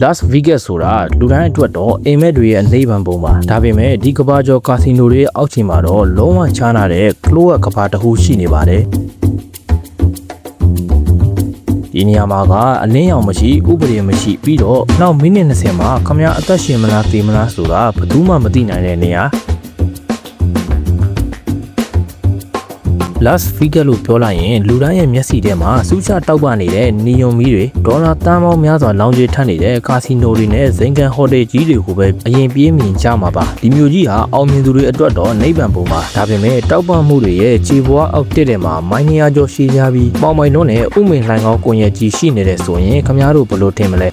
Las Vegas ဆိုတာလူတိုင်းအတွက်တော့အိမ်မက်တွေရဲ့နေဗန်ပုံပါဒါပေမဲ့ဒီကဘာကျော်ကာစီနိုတွေအောက်ခြေမှာတော့လုံးဝချားနာတဲ့ကလိုးကဘာတစ်ခုရှိနေပါတယ်ဒီနေရာမှာကအလင်းရောင်မရှိဥပဒေမရှိပြီးတော့နောက်မိနစ်20မှာခမရအသက်ရှင်မလားသေမလားဆိုတာဘယ်သူမှမသိနိုင်တဲ့နေရာLas Vegas လို့ပြောလိုက်ရင်လူတိုင်းရဲ့မျက်စိထဲမှာစူးချတောက်ပနေတဲ့နီယွန်မီးတွေဒေါ်လာတန်းပေါင်းများစွာလောင်ကျွေးထပ်နေတဲ့ကာစီနိုတွေနဲ့ဇိမ်ကန်ဟိုတယ်ကြီးတွေကိုပဲအရင်ပြေးမြင်ကြမှာပါဒီမျိုးကြီးဟာအောင်မြင်သူတွေအတွက်တော့နိဗ္ဗာန်ပုံပါဒါပေမဲ့တောက်ပမှုတွေရဲ့ခြေပွားအောက်တက်တဲ့မှာမိုင်းနီယာကျော်ရှိကြပြီးပေါင်မိုင်လုံးနဲ့ဥမိန်လှိုင်ကောင်းကိုရကြီးရှိနေတဲ့ဆိုရင်ခမားတို့ဘယ်လိုထင်မလဲ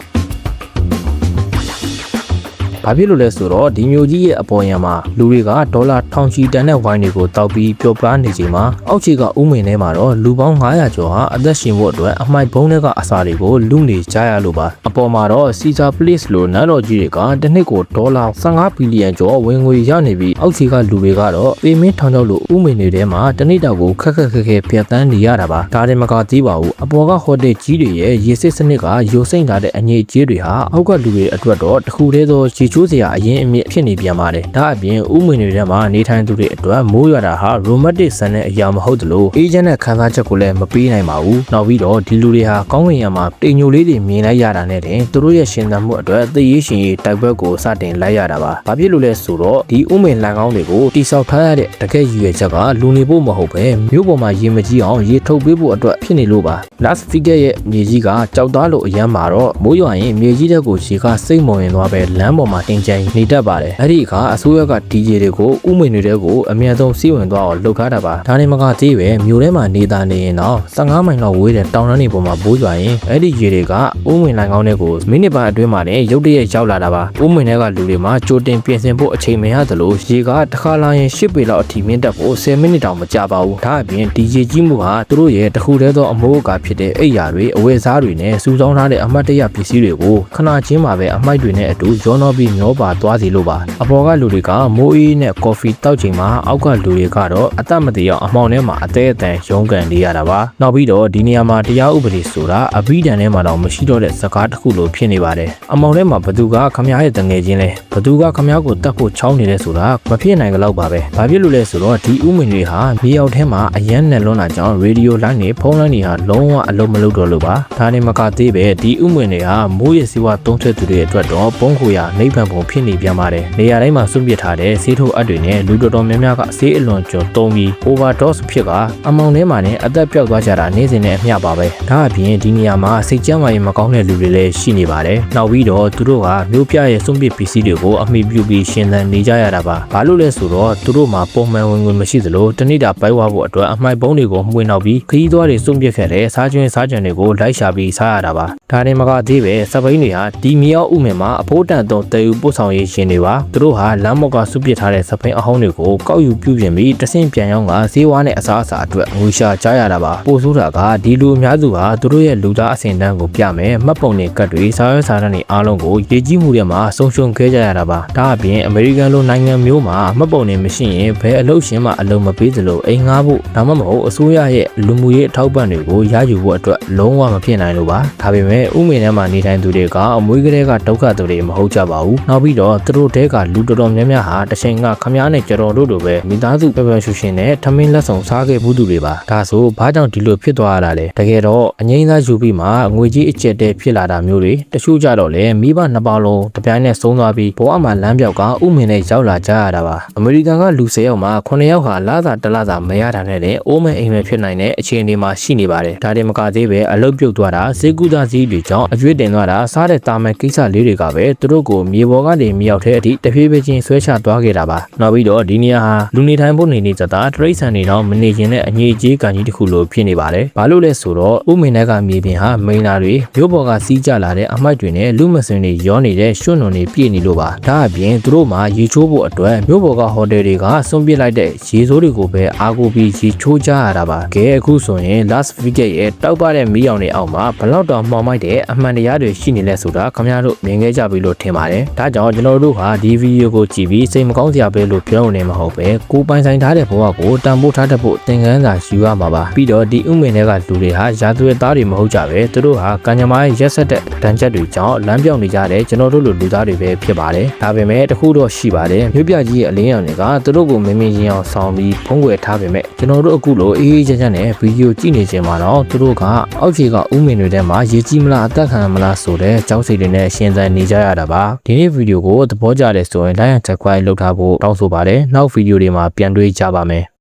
ဘာဖြစ်လို့လဲဆိုတော့ဒီမျိုးကြီးရဲ့အပေါ်ယံမှာလူတွေကဒေါ်လာထောင်ချီတန်တဲ့ဝိုင်းတွေကိုတောက်ပြီးပျော်ပါနေချိန်မှာအောက်ခြေကဥမိန်ထဲမှာတော့လူပေါင်း900ကျော်ဟာအသက်ရှင်ဖို့အတွက်အမိုက်ဘုံတွေကအစာတွေကိုလူနေကြရလို့ပါအပေါ်မှာတော့ Caesar Place လို့နန်းတော်ကြီးတွေကတစ်နှစ်ကိုဒေါ်လာ15ဘီလီယံကျော်ဝင်ငွေရနေပြီးအောက်ခြေကလူတွေကတော့ပေမင်းထောင်ချောက်လို့ဥမိန်တွေထဲမှာတစ်နှစ်တောက်ကိုခက်ခက်ပြတ်တန်းနေရတာပါဒါတင်မကသေးပါဘူးအပေါ်ကဟိုတယ်ကြီးတွေရဲ့ရေစစ်စနစ်ကယိုစိမ့်လာတဲ့အငြိအကျေးတွေဟာအောက်ကလူတွေအတွက်တော့တစ်ခုတည်းသောခြေချိုးစရာအရင်အမြင့်ဖြစ်နေပြန်ပါတယ်ဒါအပြင်ဥမွေတွေထဲမှာနေထိုင်သူတွေအတွက်မိုးရွာတာဟာရိုမတ်တစ်ဆန်တဲ့အရာမဟုတ်သလိုအေဂျင့်နဲ့ခန်းစားချက်ကိုလည်းမပေးနိုင်ပါဘူးနောက်ပြီးတော့ဒီလူတွေဟာကောင်းကင်ယံမှာတိမ်ညိုလေးတွေမြင်လိုက်ရတာနဲ့တင်သူတို့ရဲ့ရှင်သန်မှုအတွက်သိရေးရှင်ရေးတိုက်ပွဲကိုစတင်လိုက်ရတာပါဘာဖြစ်လို့လဲဆိုတော့ဒီဥမွေလန်ကောင်းတွေကိုတိဆောက်ထားရတဲ့တကယ်ရည်ရွယ်ချက်ကလူနေဖို့မဟုတ်ပဲမြို့ပေါ်မှာရေမကြီးအောင်ရေထုတ်ပေးဖို့အတွက်ဖြစ်နေလို့ပါ Las Vegas ရဲ့မြေကြီးကကြောက်သားလို့အရန်မှာတော့မိုးရွာရင်မြေကြီးတဲ့ကိုရေကစိတ်မဝင်သွားပဲလမ်းပေါ်မှာတင်ကျိန်နေတတ်ပါတယ်အဲ့ဒီအခါအစိုးရက DJ တွေကိုဥမွေတွေကိုအမြန်ဆုံးစီးဝင်သွားအောင်လုပ်ထားတာပါဒါနဲ့မကသေးပဲမြို့ထဲမှာနေတာနေရင်တော့15မိုင်လောက်ဝေးတဲ့တောင်တန်းတွေပေါ်မှာဘိုးရွာရင်အဲ့ဒီရေတွေကဥမွေလိုင်ကောင်းတွေကိုမိနစ်ပိုင်းအတွင်းမှာလည်းရုတ်တရက်ရောက်လာတာပါဥမွေတွေကလူတွေမှာကြိုတင်ပြင်ဆင်ဖို့အချိန်မရသလိုရေကတစ်ခါလာရင်10ပေလောက်အထိမြင့်တက်ဖို့10မိနစ်တောင်မကြာပါဘူးဒါအပြင် DJ ကြီးမှုဟာသူတို့ရဲ့တစ်ခုတည်းသောအမိုးအကာဖြစ်တဲ့အိပ်ယာတွေအဝတ်စားတွေနဲ့စူးစောင်းထားတဲ့အမှတ်တရပစ္စည်းတွေကိုခဏချင်းမှာပဲအမိုက်တွေနဲ့အတူရောနှောပြီးမျောပါသွားစီလို့ပါအပေါ်ကလူတွေကမိုးအေးနဲ့ကော်ဖီတောက်ချိန်မှာအောက်ကလူတွေကတော့အသက်မတည်အောင်အမှောင်ထဲမှာအသေးအတန်ရုန်းကန်နေရတာပါနောက်ပြီးတော့ဒီနေရာမှာတရားဥပဒေဆိုတာအဘိဓမ္မာထဲမှာတော့မရှိတော့တဲ့စကားတစ်ခုလိုဖြစ်နေပါတယ်အမှောင်ထဲမှာဘသူကခမ ्या ရဲ့တငယ်ချင်းလဲဘသူကခမ ्या ကိုတတ်ဖို့ချောင်းနေလဲဆိုတာမဖြစ်နိုင်ကြတော့ပါပဲဘာဖြစ်လို့လဲဆိုတော့ဒီဥမင်တွေဟာမြေအောက်ထဲမှာအရန်နဲ့လွန်းလာကြောင်းရေဒီယိုလိုင်းနဲ့ဖုန်းလိုင်းတွေဟာလုံးဝအလုံးမလုံးတော့လို့ပါဒါနဲ့မကသေးပဲဒီဥမင်တွေဟာမိုးရစီဝါသုံးဆွဲသူတွေအတွက်တော့ပုံခွေရနိဗ္ဗာန်ပုံဖြစ်နေပြန်ပါတယ်နေရာတိုင်းမှာစွန့်ပစ်ထားတဲ့ဆေးထိုးအပ်တွေနဲ့လူတော်များများကဆေးအလွန်ကျော်သုံးပြီး overdose ဖြစ်ကအမောင်ထဲမှာနဲ့အသက်ပြောက်သွားကြတာနေ့စဉ်နဲ့အမျှပါပဲဒါအပြင်ဒီနေရာမှာစိတ်ကြမ်းမာရေးမကောင်းတဲ့လူတွေလည်းရှိနေပါတယ်နောက်ပြီးတော့သူတို့ကမျိုးပြရဲ့စွန့်ပစ်ပစ္စည်းတွေကိုအမိပြုပြီးရှင်သန်နေကြရတာပါဘာလို့လဲဆိုတော့သူတို့မှာပုံမှန်ဝင်ငွေမရှိသလိုတနေ့တာပိုက်ဝါဖို့အတွက်အမိုက်ပုံးတွေကိုမှွေနှောက်ပြီးခရီးသွားတွေစွန့်ပစ်ခဲ့တဲ့စားကျွင်းစားကြံတွေကိုလိုက်ရှာပြီးစားရတာပါဒါနဲ့မကသေးပဲစပိန်တွေဟာဒီမြောက်ဥမင်မှာအဖိုးတန်သောတည်ယူပို့ဆောင်ရေးရှင်တွေပါသူတို့ဟာလမ်းမောက်ကစွန့်ပစ်ထားတဲ့စပိန်အဟောင်းတွေကိုကောက်ယူပြုပြင်ပြီးတဆင့်ပြန်ရောက်ကဈေးဝါးနဲ့အစားအစာအတွက်ငွေရှာကြရတာပါပို့ဆိုးတာကဒီလူအများစုဟာသူတို့ရဲ့လူသားအဆင့်တန်းကိုပြမယ်မှတ်ပုံနဲ့ကတ်တွေစားရွက်စားတန်းတွေအားလုံးကိုရေကြီးမှုတွေမှာဆုံးရှုံးခဲ့ကြရတာပါဒါအပြင်အမေရိကန်လိုနိုင်ငံမျိုးမှာမှတ်ပုံနဲ့မရှိရင်ဘယ်အလုပ်ရှင်မှအလုပ်မပေးသလိုအိမ်ငှားဖို့ဒါမှမဟုတ်အစိုးရရဲ့လူမှုရေးအထောက်ပံ့တွေကိုရယူဖို့အတွက်လုံးဝမဖြစ်နိုင်လို့ပါဒါပေမဲ့ဥမင်ထဲမှာနေထိုင်သူတွေကအမွေးကလေးကဒုက္ခသူတွေမဟုတ်ကြပါဘူးနောက်ပြီးတော့သူတို့တဲကလူတော်တော်များများဟာတချိန်ကခမားနဲ့ကြတော်တို့လိုပဲမိသားစုပပရှူရှင်နဲ့ထမင်းလက်ဆောင်စားခဲ့မှုသူတွေပါဒါဆိုဘာကြောင့်ဒီလိုဖြစ်သွားရတာလဲတကယ်တော့အငိမ့်သားယူပြီးမှငွေကြီးအကျက်တဲဖြစ်လာတာမျိုးတွေတချို့ကြတော့လေမိဘနှစ်ပါးလုံးတပြိုင်နက်ဆုံးသွားပြီးဘဝမှာလမ်းပြောက်ကဥမင်နဲ့ရောက်လာကြရတာပါအမေရိကန်ကလူ10ယောက်မှာ9ယောက်ဟာလစာတစ်လစာမရတာနဲ့လည်းအိုးမဲအိမ်မဲဖြစ်နိုင်တဲ့အခြေအနေမှာရှိနေပါတယ်ဒါတင်မကသေးပဲအလုတ်ပြုတ်သွားတာဈေးကူးသားစည်းတွေကြောင့်အကျွေးတင်သွားတာစားတဲ့တာမန်ကိစ္စလေးတွေကပဲသူတို့ကိုမြေပေါ်ကနေမြေအောက်ထဲအထိတဖြည်းဖြည်းချင်းဆွဲချသွားခဲ့တာပါနောက်ပြီးတော့ဒီနေရာဟာလူနေထိုင်ဖို့နေနေကြတာတရိတ်ဆန်နေတော့မနေခြင်းနဲ့အငြိအကျေးကန်ကြီးတစ်ခုလိုဖြစ်နေပါတယ်ဘာလို့လဲဆိုတော့ဥမင်တွေကမြေပြင်ဟာမိန်နာတွေမြို့ပေါ်ကစီးကြလာတဲ့အမိုက်တွေနဲ့လူမစင်တွေရောနေတဲ့ရွှွန့်နွန်တွေပြည့်နေလို့ပါဒါအပြင်သူတို့မှာရေချိုးဖို့အတွက်မြို့ပေါ်ကဟိုတယ်တွေကစွန့်ပစ်လိုက်တဲ့ရေစိုးတွေကိုပဲအားကိုးပြီးရေချိုးကြရတာပါကဲအခုဆိုရင် Las Vegas ရဲ့တောက်ပတဲ့မီးရောင်တွေအောက်မှာဘလောက်တောင်မှောင်မ မိုက်တဲ့အမှန်တရားတွေရှိနေလဲဆိုတာခင်ဗျားတို့မြင်ခဲ့ကြပြီလို့ထင်ပါတယ်ဒါကြောင့်ကျွန်တော်တို့ဟာဒီဗီဒီယိုကိုကြည့်ပြီးစိတ်မကောင်းစရာပဲလို့ပြောနေမှာမဟုတ်ပဲကိုပိုင်ဆိုင်ထားတဲ့ဘဝကိုတန်ဖိုးထားတတ်ဖို့သင်ခန်းစာယူရမှာပါပြီးတော့ဒီဥမင်တွေကလူတွေဟာရာဇဝတ်သားတွေမဟုတ်ကြပဲသူတို့ဟာကံကြမ္မာရဲ့ရက်ဆက်တဲ့ဒဏ်ချက်တွေကြောင့်လမ်းပြောင်းနေကြတဲ့ကျွန်တော်တို့လိုလူသားတွေပဲဖြစ်ပါတယ်ဒါပေမဲ့တခုတော့ရှိပါတယ်မြို့ပြကြီးရဲ့အလင်းရောင်တွေကသူတို့ကိုမင်းမင်းရင်အောင်ဆောင်ပြီးဖုံးကွယ်ထားပေမဲ့ကျွန်တော်တို့အခုလိုအေးအေးချမ်းချမ်းနဲ့ဗီဒီယိုကြည့်နေခြင်းမှာတော့သူတို့ကအောက်ခြေကဥမင်တွေထဲမှာရေကြီးမလားအသက်ခံမလားဆိုတဲ့ကြောက်စိတ်တွေနဲ့ရှင်သန်နေကြရတာပါဒီနေ့ဗီဒီယိုကိုသဘောကျတယ်ဆိုရင် like and subscribe လုပ်ထားဖို့တောင်းဆိုပါတယ်နောက်ဗီဒီယိုတွေမှာပြန်တွေ့ကြပါမယ်